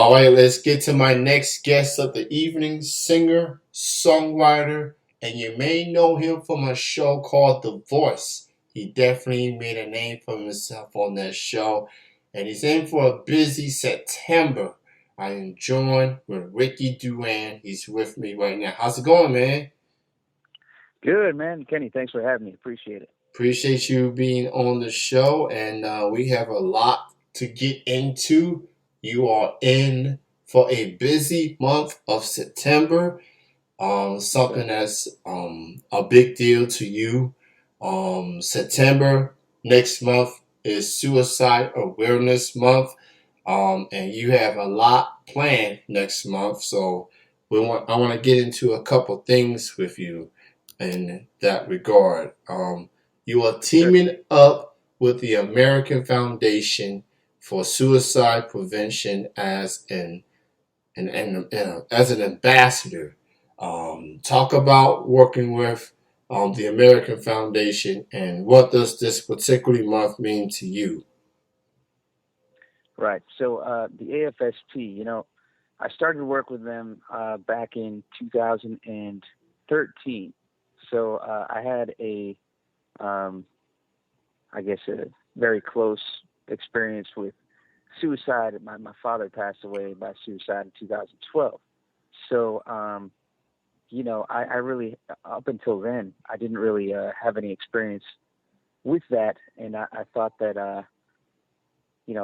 All right, let's get to my next guest of the evening, singer, songwriter, and you may know him from a show called The Voice. He definitely made a name for himself on that show, and he's in for a busy September. I am joined with Ricky Duran. He's with me right now. How's it going, man? Good, man. Kenny, thanks for having me. Appreciate it. Appreciate you being on the show, and we have a lot to get into. You are in for a busy month of September, Yes, sir. something that's a big deal to you. September next month is Suicide Awareness Month, and you have a lot planned next month. So I want to get into a couple things with you in that regard. You are Sure. teaming up with the American Foundation for Suicide Prevention as as an ambassador. Talk about working with the American Foundation and what does this particular month mean to you? Right. So the AFSP, I started to work with them back in 2013. So I had um, I guess, a very close experience with suicide. My father passed away by suicide in 2012. So, I really, up until then, I didn't really have any experience with that. And I thought that, at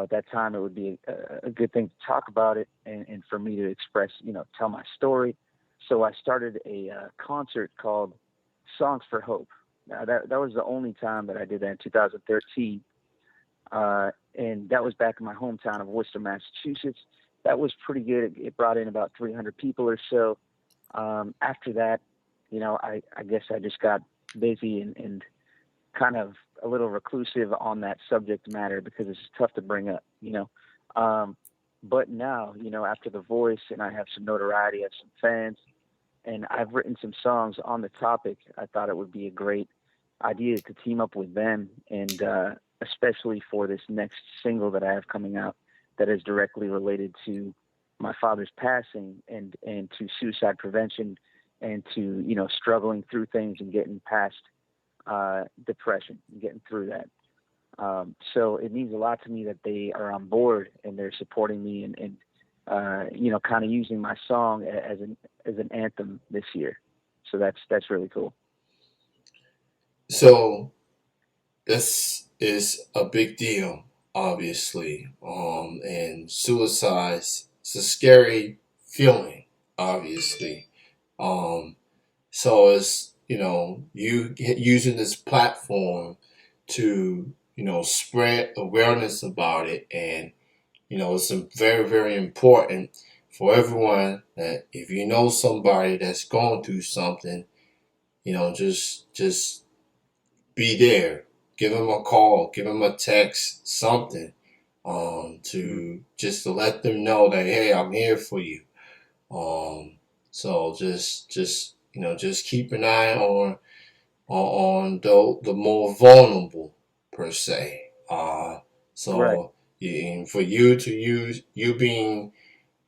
that time it would be a good thing to talk about it and for me to express, tell my story. So I started a concert called Songs for Hope. Now, that was the only time that I did that in 2013. And that was back in my hometown of Worcester, Massachusetts. That was pretty good. It brought in about 300 people or so. After that, I guess I just got busy and kind of a little reclusive on that subject matter because it's tough to bring up. But now, after The Voice and I have some notoriety, I have some fans, and I've written some songs on the topic, I thought it would be a great idea to team up with them, and especially for this next single that I have coming out that is directly related to my father's passing and to suicide prevention and to struggling through things and getting past depression and getting through that. So it means a lot to me that they are on board and they're supporting me and kind of using my song as an anthem this year. So that's really cool. So this is a big deal, obviously. And suicide is a scary feeling, obviously. Um, so it's, you using this platform to, spread awareness about it. And, it's very, very important for everyone that if you know somebody that's going through something, just be there. Give them a call, give them a text, something, Mhm. to just to let them know that hey, I'm here for you. Um, so just keep an eye on the more vulnerable per se. Right. So for you to use you being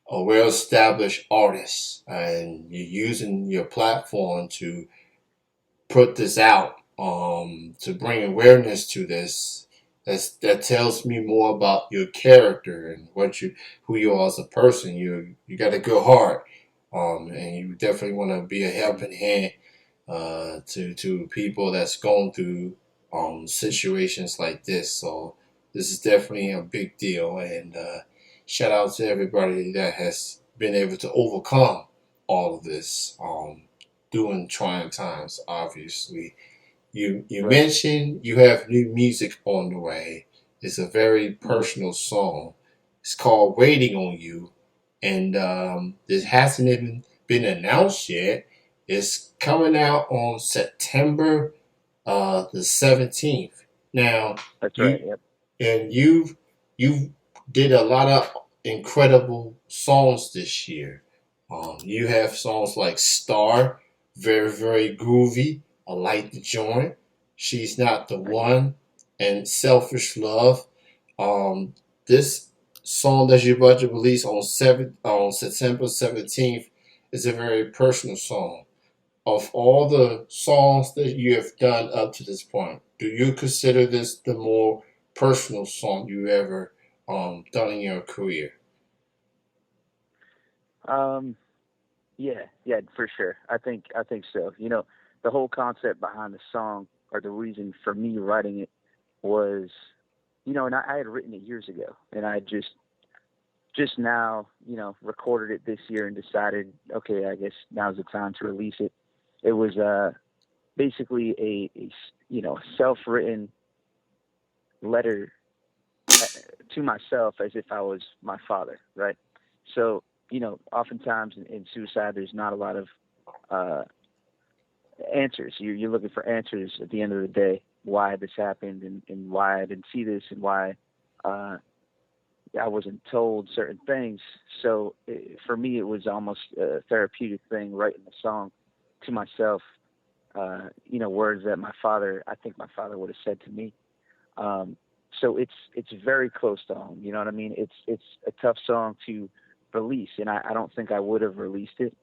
a well-established artist and you're using your platform to put this out, to bring awareness to this. That tells me more about your character and who you are as a person. You got a good heart, and you definitely want to be a helping hand to people that's going through situations like this. So this is definitely a big deal, and shout out to everybody that has been able to overcome all of this. During trying times, obviously. You Right. mentioned you have new music on the way. It's a very Hmm. personal song. It's called "Waiting on You," and it hasn't even been announced yet. It's coming out on September the 17th. Now That's right. you Yep. you did a lot of incredible songs this year. You have songs like "Star," very very groovy. I like the joint. "She's Not the Thank you. One," and "Selfish Love." Um, this song that you're about to release on September 17th is a very personal song. Of all the songs that you have done up to this point, do you consider this the more personal song you ever done in your career? Um, yeah, for sure. I think so. The whole concept behind the song, or the reason for me writing it, was, and I had written it years ago, and I just now, recorded it this year and decided, okay, I guess now's the time to release it. It was basically self-written letter, uh, to myself, as if I was my father, right? So, oftentimes in suicide, there's not a lot of uh, answers. You're looking for answers at the end of the day, why this happened, and why I didn't see this, and why uh, I wasn't told certain things. So for me, it was almost a therapeutic thing, writing a song to myself. Words that I think my father would have said to me. Um, so it's very close to home. You know what I mean? It's a tough song to release, and I don't think I would have released it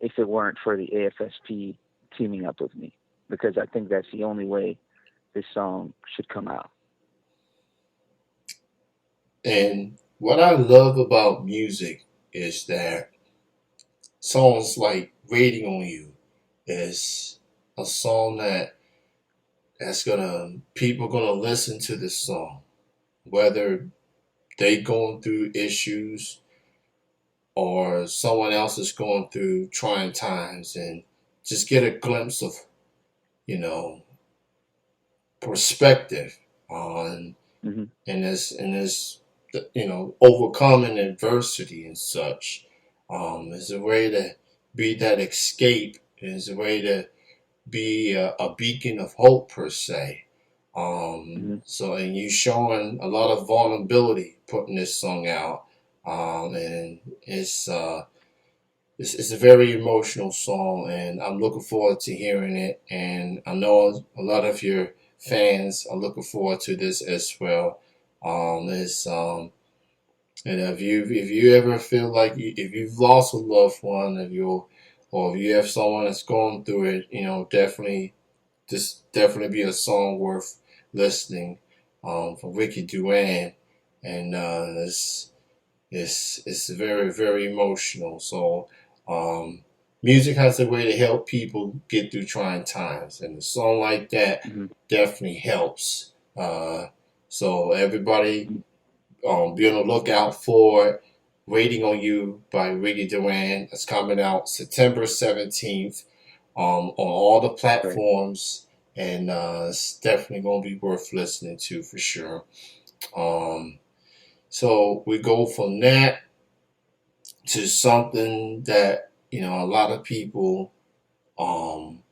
if it weren't for the AFSP teaming up with me, because I think that's the only way this song should come out. And what I love about music is that songs like "Waiting on You" is a song that's gonna people gonna listen to this song, whether they going through issues or someone else is going through trying times, and just get a glimpse of, you know, perspective on Hmm. in this overcoming adversity and such. Is a way to be that escape. Is a way to be a beacon of hope per se. Hmm. So, and you showing a lot of vulnerability putting this song out, and it's a very emotional song, and I'm looking forward to hearing it. And I know a lot of your fans are looking forward to this as well. It's and if you ever feel like if you've lost a loved one, or if you have someone that's going through it, definitely definitely be a song worth listening, from Ricky Duran, and it's very very emotional. So, um, music has a way to help people get through trying times, and a song like that Hmm. definitely helps. So everybody, be on the lookout for "Waiting on You" by Ricky Duran. It's coming out September 17th, on all the Right. platforms, and it's definitely going to be worth listening to for sure. Um, so we go from that to something that a lot of people. Um,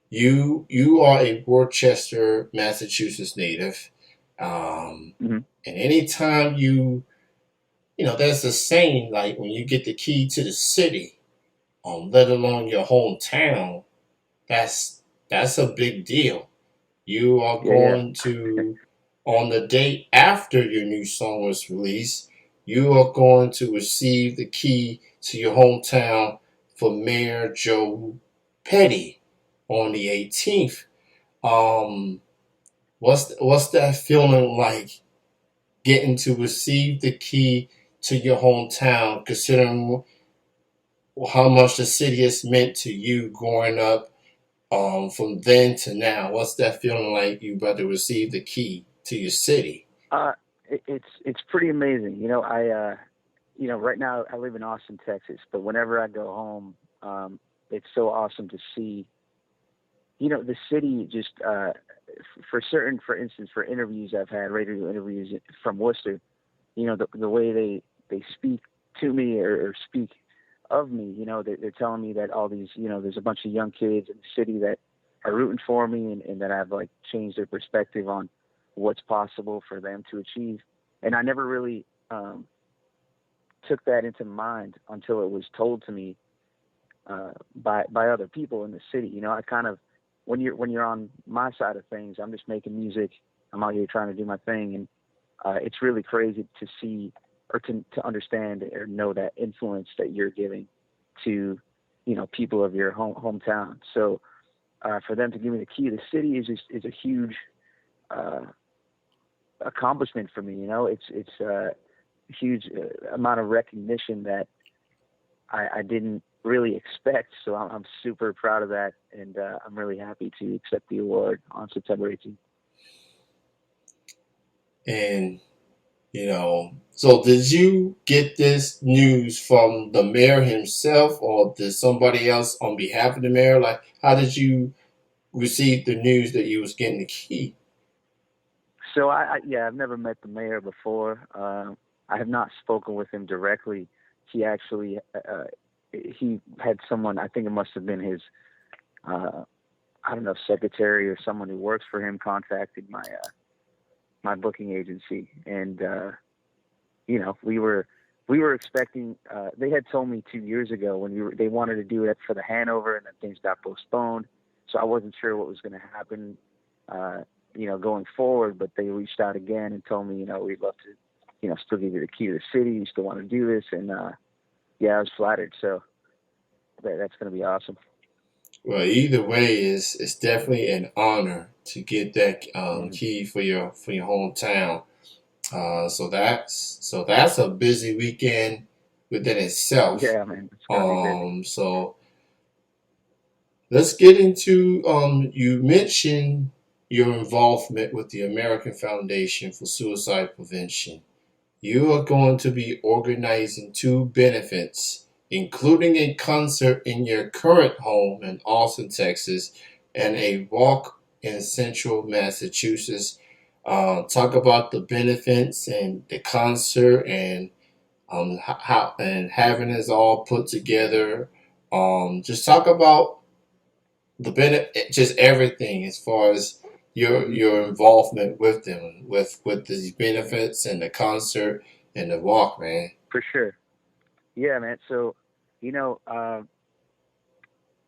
you are a Worcester, Massachusetts native, Hmm. and anytime there's a saying like when you get the key to the city, let alone your hometown, that's that's a big deal. You are Yeah, yeah. going to, on the date after your new song was released, you are going to receive the key to your hometown for Mayor Joe Petty on the 18th. Um, what's that feeling like, getting to receive the key to your hometown, considering how much the city has meant to you growing up, from then to now? What's that feeling like, you about to receive the key to your city? It's pretty amazing. Right now I live in Austin, Texas, but whenever I go home, it's so awesome to see, the city just, for instance, for interviews I've had, radio interviews from Worcester, the way they speak to me, or speak of me. They're telling me that all these, there's a bunch of young kids in the city that are rooting for me, and that I've like changed their perspective on what's possible for them to achieve. And I never really took that into mind until it was told to me by other people in the city. I kind of, when you're on my side of things, I'm just making music. I'm out here trying to do my thing, it's really crazy to see or to understand or know that influence that you're giving to, people of your hometown. So for them to give me the key to the city is a huge uh, accomplishment for me. It's a huge amount of recognition that I didn't really expect. So I'm super proud of that, and I'm really happy to accept the award on September 18th. And so did you get this news from the mayor himself, or did somebody else on behalf of the mayor? Like, how did you receive the news that you was getting the key? So yeah, I've never met the mayor before. I have not spoken with him directly. He actually he had someone. I think it must have been his uh, I don't know, secretary or someone who works for him contacted my booking agency, and we were expecting. They had told me 2 years ago when they wanted to do it for the Hanover, and then things got postponed. So I wasn't sure what was going to happen, uh, going forward. But they reached out again and told me, we'd love to, still give you the key to the city. You still want to do this, and yeah, I was flattered. So that's going to be awesome. Well, either way, it's definitely an honor to get that Hmm. key for your hometown. So that's a busy weekend within itself. Yeah, man, it's going to be busy. So let's get into you mentioned your involvement with the American Foundation for Suicide Prevention. You are going to be organizing two benefits, including a concert in your current home in Austin, Texas, and a walk in Central Massachusetts. Talk about the benefits and the concert, and how and having this all put together. Just talk about the benefit, just everything as far as Hmm. your involvement with them, with the benefits and the concert and the walk, man. For sure. Yeah, man. So, you know,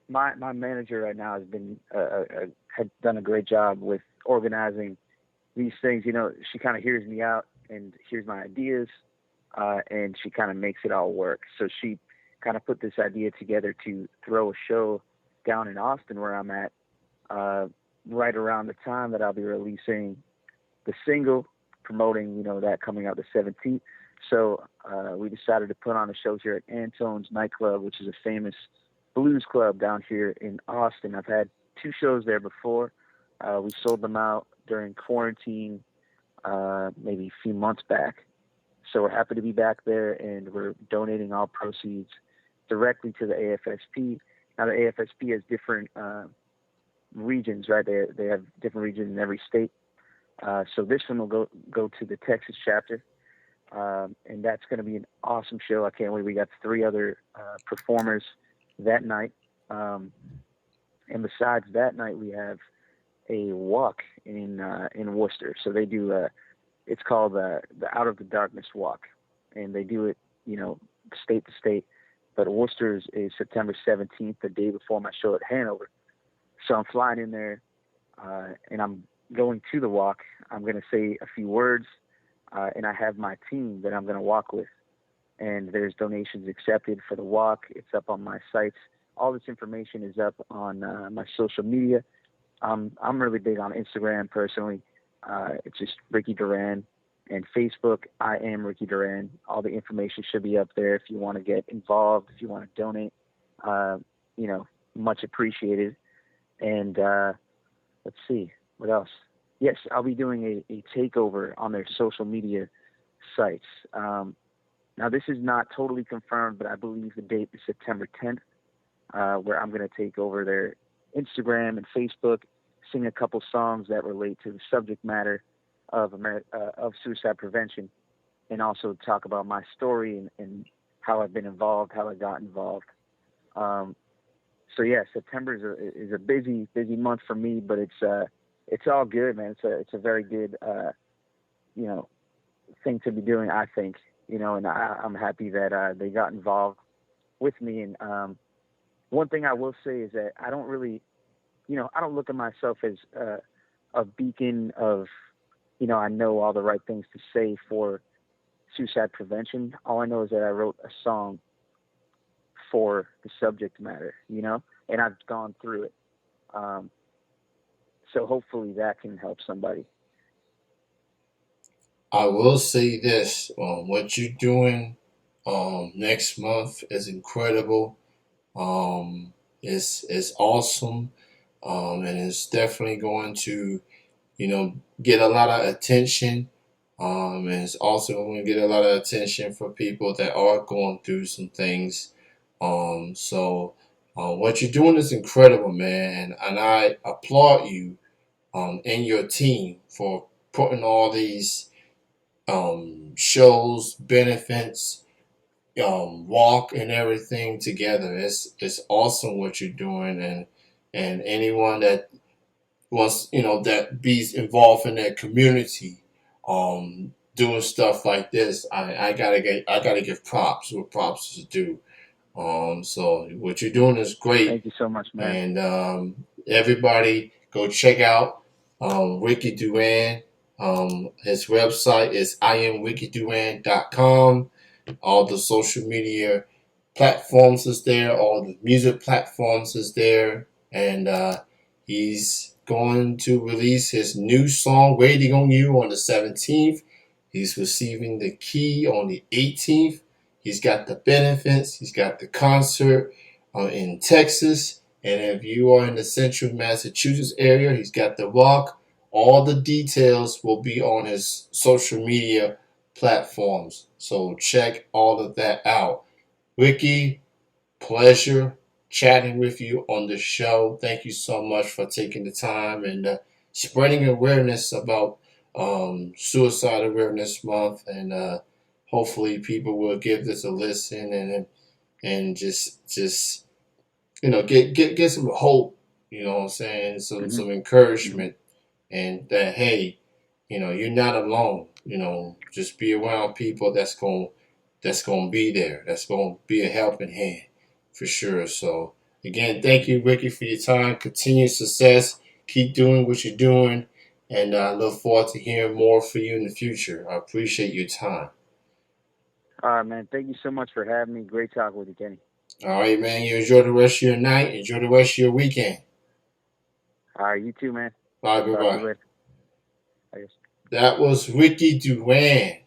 my manager right now has been had done a great job with organizing these things. She kind of hears me out and hears my ideas, and she kind of makes it all work. So she kind of put this idea together to throw a show down in Austin where I'm at, uh, right around the time that I'll be releasing the single, promoting that coming out the 17th. So we decided to put on a show here at Antone's nightclub, which is a famous blues club down here in Austin. I've had two shows there before. We sold them out during quarantine, maybe a few months back. So we're happy to be back there, and we're donating all proceeds directly to the AFSP. Now the AFSP has different regions, right? They have different regions in every state. So this one will go to the Texas chapter, and that's going to be an awesome show. I can't wait. We got three other performers that night, um, and besides that night, we have a walk in Worcester. So they do it's called the Out of the Darkness Walk, and they do it state to state. But Worcester is September 17th, the day before my show at Hanover. So I'm flying in there, and I'm going to the walk. I'm going to say a few words, and I have my team that I'm going to walk with. And there's donations accepted for the walk. It's up on my sites. All this information is up on my social media. I'm really big on Instagram personally. It's just Ricky Duran, and Facebook. I am Ricky Duran. All the information should be up there if you want to get involved, if you want to donate. Uh, much appreciated. And let's see what else. Yes, I'll be doing a takeover on their social media sites. Now, this is not totally confirmed, but I believe the date is September 10th, where I'm going to take over their Instagram and Facebook, sing a couple songs that relate to the subject matter of suicide prevention, and also talk about my story and how I've been involved, how I got involved. Um, so yeah, September is a busy month for me, but it's all good, man. It's a very good you know thing to be doing, I think. And I'm happy that they got involved with me. And one thing I will say is that I don't look at myself as a beacon of I know all the right things to say for suicide prevention. All I know is that I wrote a song for the subject matter, and I've gone through it. Um, so hopefully that can help somebody. I will say this: what you're doing next month is incredible. It's awesome, and it's definitely going to get a lot of attention. And it's also going to get a lot of attention for people that are going through some things. What you're doing is incredible, man, and I applaud you and your team for putting all these shows, benefits, walk, and everything together. It's awesome what you're doing, and anyone that wants that be involved in their community, doing stuff like this. I gotta give props where props is due. So what you're doing is great, Thank you so much, man. and everybody go check out Ricky Duran. His website is imwickyduran.com. All the social media platforms is there. All the music platforms is there, and he's going to release his new song "Waiting on You" on the 17th. He's receiving the key on the 18th. He's got the benefits. He's got the concert in Texas. And if you are in the central Massachusetts area, he's got the walk. All the details will be on his social media platforms. So check all of that out. Ricky, pleasure chatting with you on the show. Thank you so much for taking the time and spreading awareness about Suicide Awareness Month. And hopefully people will give this a listen and just get some hope. You know what I'm saying? Hmm. Some Hmm. encouragement, and that hey, you're not alone. Just be around people that's gonna be there. That's gonna be a helping hand for sure. So again, thank you, Ricky, for your time. Continued success. Keep doing what you're doing, and I look forward to hearing more for you in the future. I appreciate your time. All right, man. Thank you so much for having me. Great talking with you, Kenny. All right, man. You enjoy the rest of your night. Enjoy the rest of your weekend. All right, you too, man. Bye, I'll bye, talk to you bye. later. I guess. That was Ricky Duran.